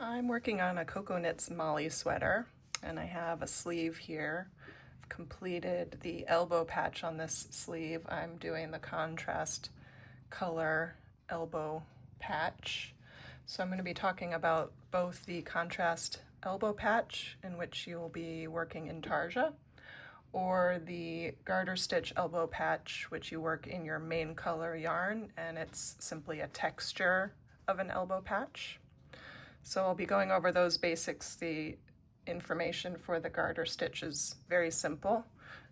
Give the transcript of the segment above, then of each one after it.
I'm working on a Cocoknits Molly Sweater, and I have a sleeve here. I've completed the elbow patch on this sleeve. I'm doing the contrast color elbow patch. So I'm going to be talking about both the contrast elbow patch, in which you'll be working intarsia, or the garter stitch elbow patch, which you work in your main color yarn, and it's simply a texture of an elbow patch. So I'll be going over those basics. The information for the garter stitch is very simple.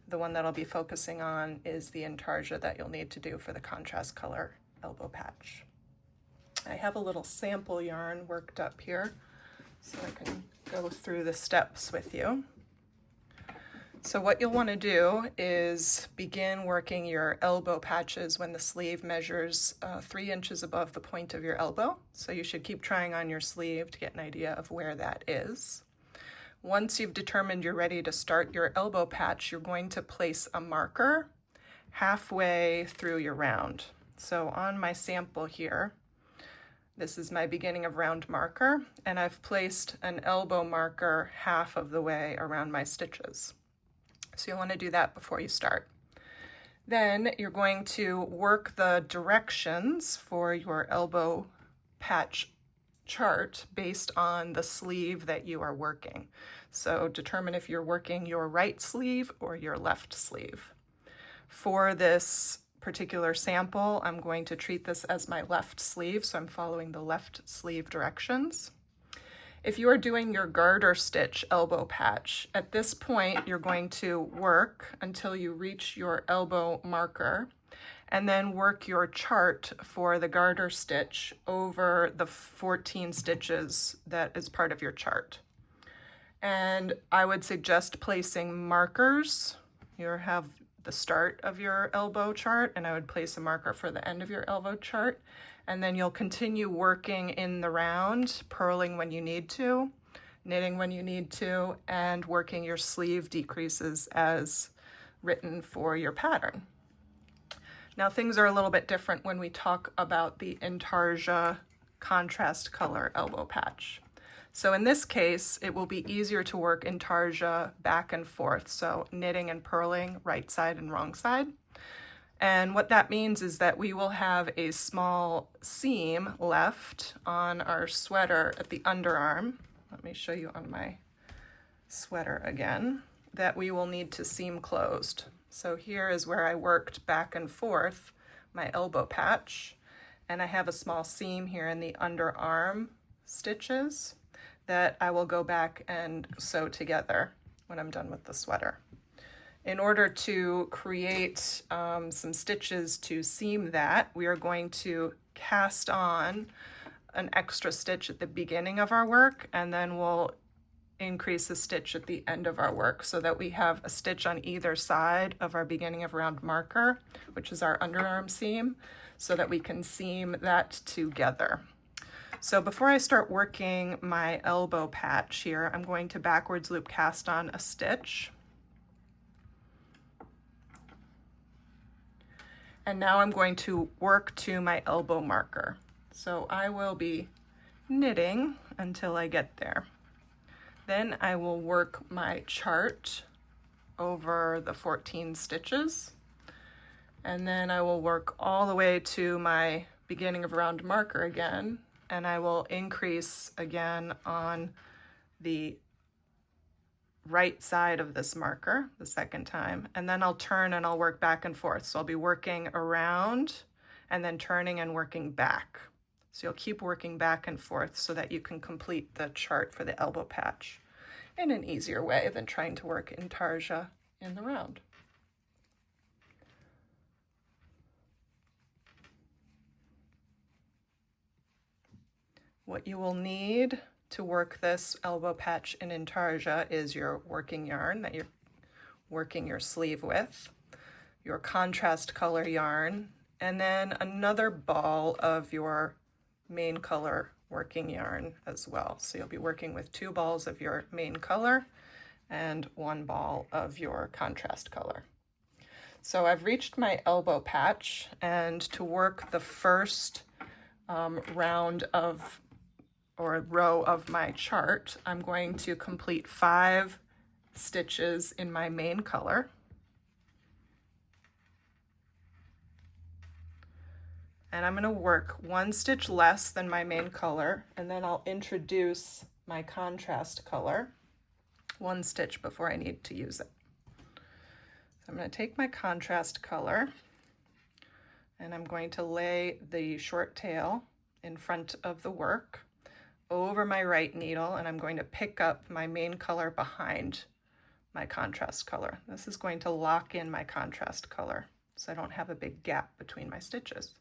The one that I'll be focusing on is the intarsia that you'll need to do for the contrast color elbow patch. I have a little sample yarn worked up here so I can go through the steps with you. So what you'll want to do is begin working your elbow patches when the sleeve measures 3 inches above the point of your elbow. So you should keep trying on your sleeve to get an idea of where that is. Once you've determined you're ready to start your elbow patch, you're going to place a marker halfway through your round. So on my sample here, this is my beginning of round marker, and I've placed an elbow marker half of the way around my stitches. So you'll want to do that before you start. Then you're going to work the directions for your elbow patch chart based on the sleeve that you are working. So determine if you're working your right sleeve or your left sleeve. For this particular sample, I'm going to treat this as my left sleeve, so I'm following the left sleeve directions. If you are doing your garter stitch elbow patch, at this point you're going to work until you reach your elbow marker, and then work your chart for the garter stitch over the 14 stitches that is part of your chart. And I would suggest placing markers. You have the start of your elbow chart, and I would place a marker for the end of your elbow chart. And then you'll continue working in the round, purling when you need to, knitting when you need to, and working your sleeve decreases as written for your pattern. Now things are a little bit different when we talk about the intarsia contrast color elbow patch. So in this case, it will be easier to work intarsia back and forth, so knitting and purling right side and wrong side. And what that means is that we will have a small seam left on our sweater at the underarm. Let me show you on my sweater again, that we will need to seam closed. So here is where I worked back and forth my elbow patch, and I have a small seam here in the underarm stitches that I will go back and sew together when I'm done with the sweater. In order to create some stitches to seam that, we are going to cast on an extra stitch at the beginning of our work, and then we'll increase a stitch at the end of our work so that we have a stitch on either side of our beginning of round marker, which is our underarm seam, so that we can seam that together. So before I start working my elbow patch here, I'm going to backwards loop cast on a stitch. And now I'm going to work to my elbow marker. So I will be knitting until I get there. Then I will work my chart over the 14 stitches. And then I will work all the way to my beginning of round marker again. And I will increase again on the right side of this marker the second time, and then I'll turn and I'll work back and forth. So I'll be working around and then turning and working back. So you'll keep working back and forth so that you can complete the chart for the elbow patch in an easier way than trying to work intarsia in the round. What you will need to work this elbow patch in intarsia is your working yarn that you're working your sleeve with, your contrast color yarn, and then another ball of your main color working yarn as well. So you'll be working with 2 balls of your main color and 1 ball of your contrast color. So I've reached my elbow patch, and to work the first round of or row of my chart, I'm going to complete 5 stitches in my main color. And I'm going to work 1 stitch less than my main color, and then I'll introduce my contrast color 1 stitch before I need to use it. So I'm going to take my contrast color and I'm going to lay the short tail in front of the work over my right needle, and I'm going to pick up my main color behind my contrast color. This is going to lock in my contrast color so I don't have a big gap between my stitches.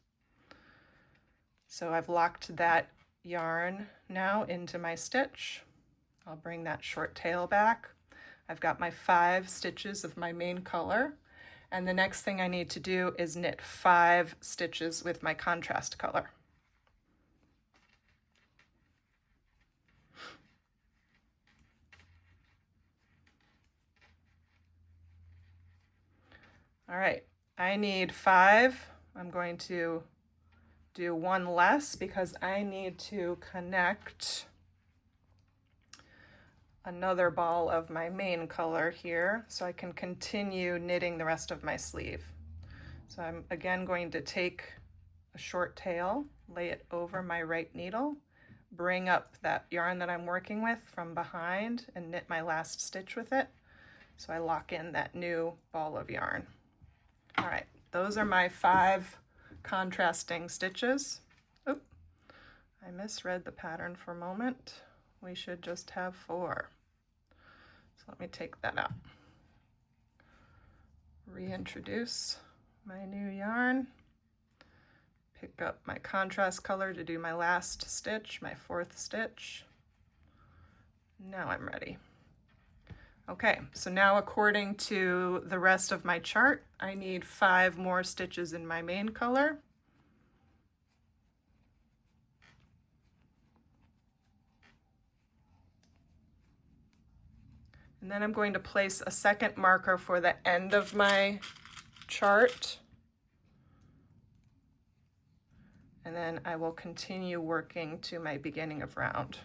So I've locked that yarn now into my stitch. I'll bring that short tail back. I've got my 5 stitches of my main color, and the next thing I need to do is knit 5 stitches with my contrast color. All right, I need 5. I'm going to do 1 less because I need to connect another ball of my main color here so I can continue knitting the rest of my sleeve. So I'm again going to take a short tail, lay it over my right needle, bring up that yarn that I'm working with from behind and knit my last stitch with it. So I lock in that new ball of yarn. All right, those are my 5 contrasting stitches. Oop, I misread the pattern for a moment. We should just have 4. So let me take that out. Reintroduce my new yarn. Pick up my contrast color to do my last stitch, my 4th stitch. Now I'm ready. Okay, so now according to the rest of my chart, I need 5 more stitches in my main color. And then I'm going to place a second marker for the end of my chart. And then I will continue working to my beginning of round.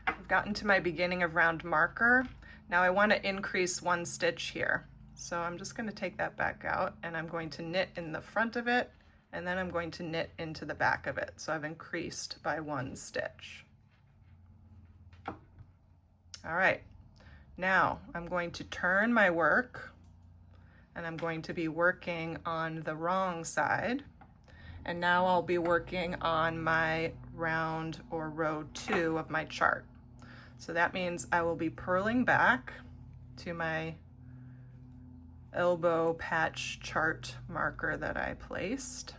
I've gotten to my beginning of round marker. Now I want to increase 1 stitch here. So I'm just going to take that back out and I'm going to knit in the front of it, and then I'm going to knit into the back of it. So I've increased by 1 stitch. All right, now I'm going to turn my work and I'm going to be working on the wrong side. And now I'll be working on my round or row 2 of my chart. So that means I will be purling back to my elbow patch chart marker that I placed.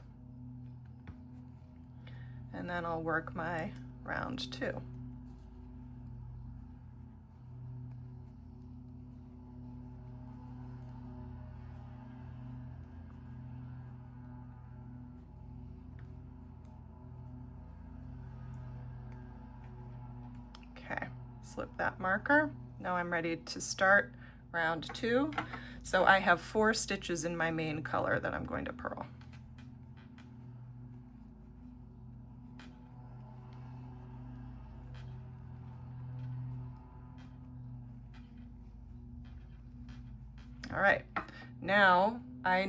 And then I'll work my round 2. Okay, slip that marker. Now I'm ready to start round 2. So I have 4 stitches in my main color that I'm going to purl. All right, now I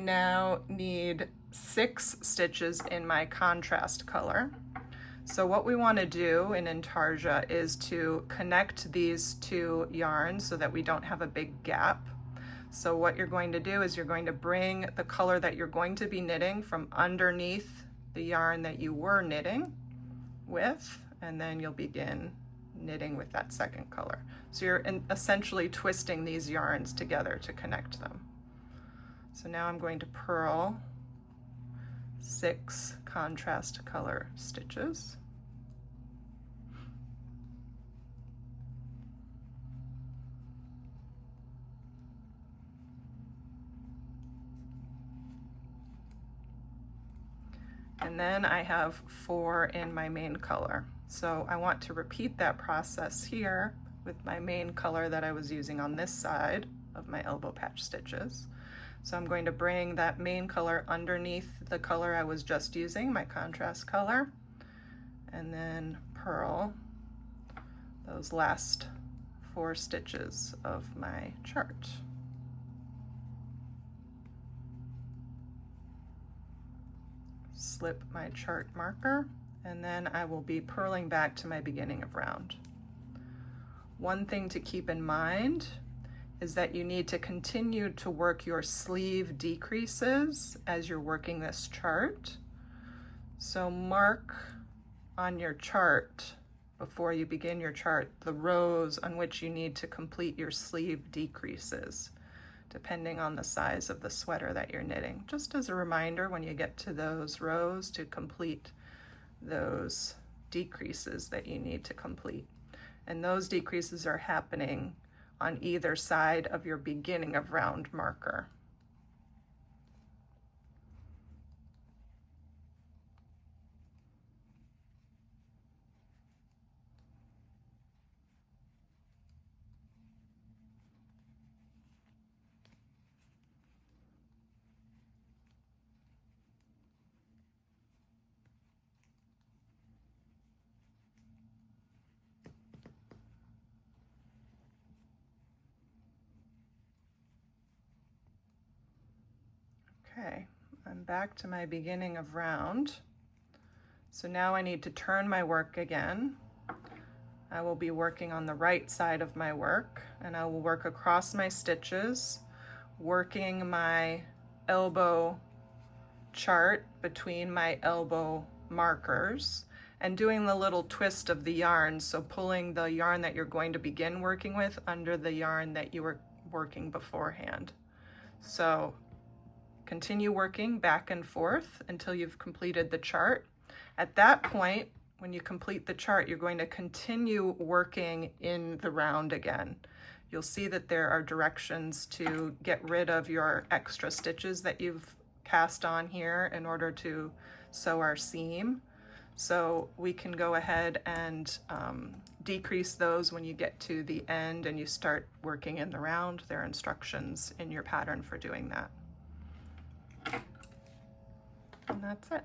need 6 stitches in my contrast color. So what we want to do in Intarsia is to connect these 2 yarns so that we don't have a big gap. So what you're going to do is you're going to bring the color that you're going to be knitting from underneath the yarn that you were knitting with, and then you'll begin knitting with that second color. So you're essentially twisting these yarns together to connect them. So now I'm going to purl 6 contrast color stitches. And then I have 4 in my main color. So I want to repeat that process here with my main color that I was using on this side of my elbow patch stitches. So I'm going to bring that main color underneath the color I was just using, my contrast color, and then purl those last 4 stitches of my chart. Slip my chart marker, and then I will be purling back to my beginning of round. One thing to keep in mind is that you need to continue to work your sleeve decreases as you're working this chart. So mark on your chart, before you begin your chart, the rows on which you need to complete your sleeve decreases, depending on the size of the sweater that you're knitting. Just as a reminder, when you get to those rows, to complete those decreases that you need to complete. And those decreases are happening on either side of your beginning of round marker. Okay, I'm back to my beginning of round. So now I need to turn my work again. I will be working on the right side of my work, and I will work across my stitches, working my elbow chart between my elbow markers and doing the little twist of the yarn. So pulling the yarn that you're going to begin working with under the yarn that you were working beforehand. So continue working back and forth until you've completed the chart. At that point, when you complete the chart, you're going to continue working in the round again. You'll see that there are directions to get rid of your extra stitches that you've cast on here in order to sew our seam. So we can go ahead and decrease those when you get to the end and you start working in the round. There are instructions in your pattern for doing that. And that's it.